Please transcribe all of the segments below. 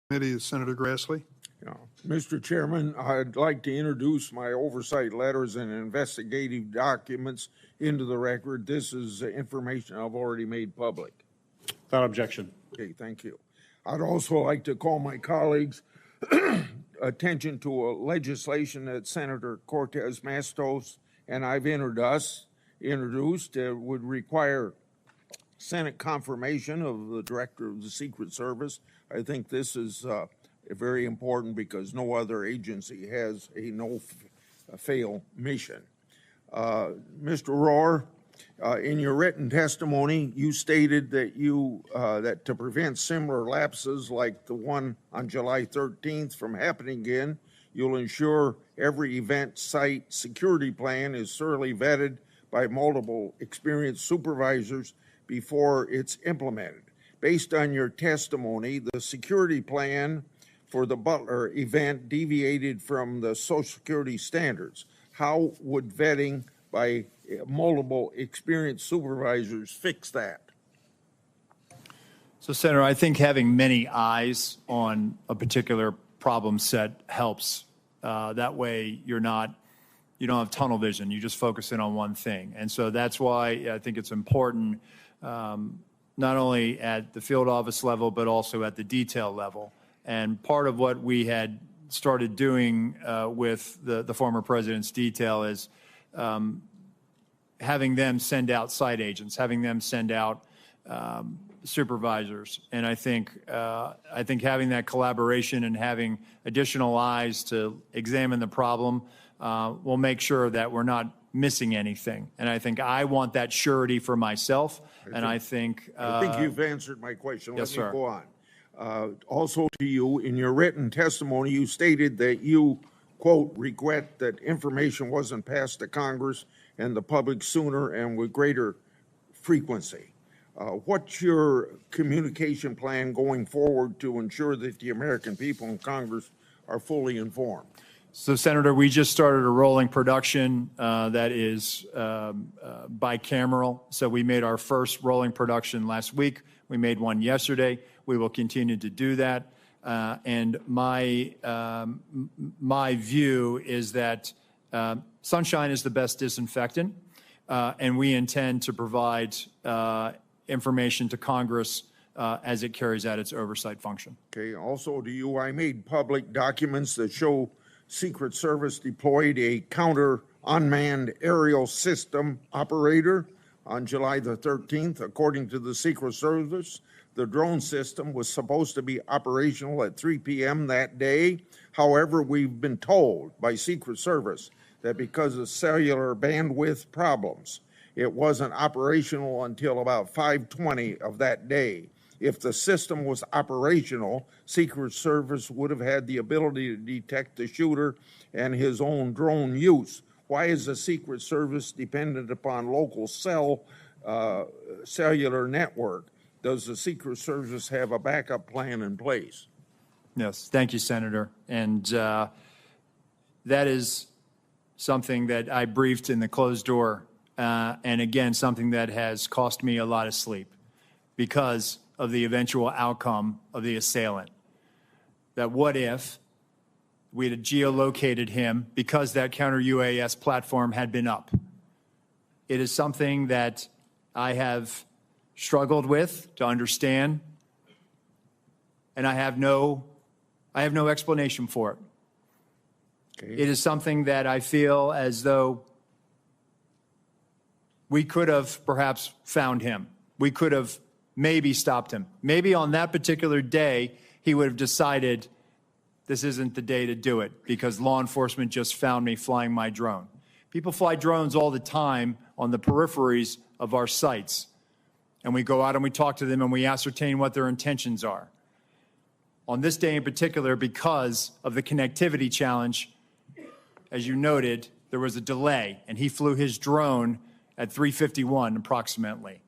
Committee is Senator Grassley. Mr. Chairman, I'd like to introduce my oversight letters and investigative documents into the record. This is information I've already made public. Without objection. Okay, thank you. I'd also like to call my colleagues' attention to a legislation that Senator Cortez Matos and I've introduced would require Senate confirmation of the Director of the Secret Service. I think this is very important because no other agency has a no-fail mission. Mr. Rohr, in your written testimony, you stated that that to prevent similar lapses like the one on July 13th from happening again, you'll ensure every event site security plan is thoroughly vetted by multiple experienced supervisors before it's implemented. Based on your testimony, the security plan for the Butler event deviated from the Social Security standards. How would vetting by multiple experienced supervisors fix that? So, Senator, I think having many eyes on a particular problem set helps. That way you don't have tunnel vision. You just focus in on one thing. And so that's why I think it's important, not only at the field office level, but also at the detail level. And part of what we had started doing with the former president's detail is having them send out site agents, having them send out supervisors. And I think having that collaboration and having additional eyes to examine the problem will make sure that we're not missing anything. And I think I want that surety for myself. I think you've answered my question. Yes, Let me sir. go on. Also to you, in your written testimony, you stated that you, quote, regret that information wasn't passed to Congress and the public sooner and with greater frequency. What's your communication plan going forward to ensure that the American people in Congress are fully informed? So, Senator, we just started a rolling production that is bicameral. So we made our first rolling production last week. We made one yesterday. We will continue to do that. And my view is that sunshine is the best disinfectant, and we intend to provide information to Congress as it carries out its oversight function. Okay. Also to you, I made public documents that show Secret Service deployed a counter unmanned aerial system operator on July the 13th. According to the Secret Service, the drone system was supposed to be operational at 3 p.m. that day. However, we've been told by Secret Service that because of cellular bandwidth problems, it wasn't operational until about 5:20 of that day. If the system was operational, Secret Service would have had the ability to detect the shooter and his own drone use. Why is the Secret Service dependent upon local cellular network? Does the Secret Service have a backup plan in place? Yes, thank you, Senator. And that is something that I briefed in the closed door, and again, something that has cost me a lot of sleep because of the eventual outcome of the assailant. That what if we had geolocated him because that counter-UAS platform had been up? It is something that I have struggled with to understand, and I have no explanation for it. Okay. It is something that I feel as though we could have perhaps found him. We could have maybe stopped him. Maybe on that particular day, he would have decided this isn't the day to do it because law enforcement just found me flying my drone. People fly drones all the time on the peripheries of our sites. And we go out and we talk to them and we ascertain what their intentions are. On this day in particular, because of the connectivity challenge, as you noted, there was a delay and he flew his drone at 3:51 approximately.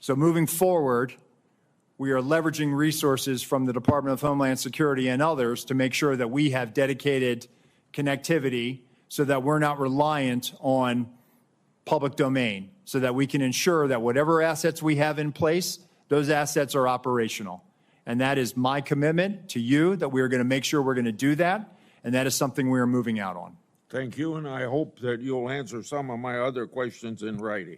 So moving forward, we are leveraging resources from the Department of Homeland Security and others to make sure that we have dedicated connectivity so that we're not reliant on public domain, so that we can ensure that whatever assets we have in place, those assets are operational. And that is my commitment to you that we are going to make sure we're going to do that. And that is something we are moving out on. Thank you, and I hope that you'll answer some of my other questions in writing.